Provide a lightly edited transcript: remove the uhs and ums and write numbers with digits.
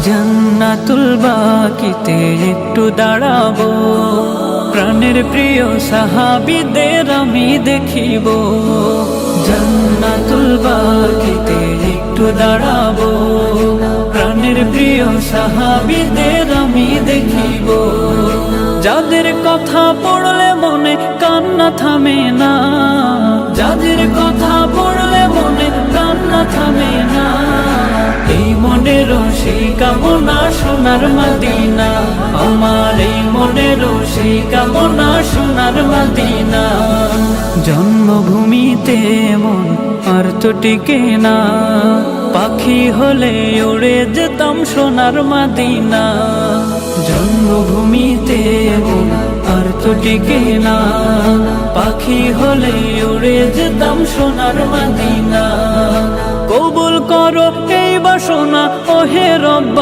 জান্নাতুল বাকিতে একটু দাঁড়াবো, প্রাণের প্রিয় সাহাবীদের আমি দেখিব। জান্নাতুল বাকিতে একটু দাঁড়াবো, প্রাণের প্রিয় সাহাবীদের আমি দেখিব। যাদের কথা পড়লে মনে কান্না থামে না, যাদের কথা পড়লে মনে কান্না থামে না, এই মনেরও সেই কামনা সোনার মদিনা, আমার এই মনেরও সেই কামনা সোনার মদিনা। জন্মভূমিতে মন আর তো টিকে না, পাখি হলে উড়ে যেতাম সোনার মদিনা। জন্মভূমিতে মন আর তো টিকে না, পাখি হলে উড়ে যেতাম সোনার মদিনা। কবুল করো এই বাসনা ওহে রব্বানা।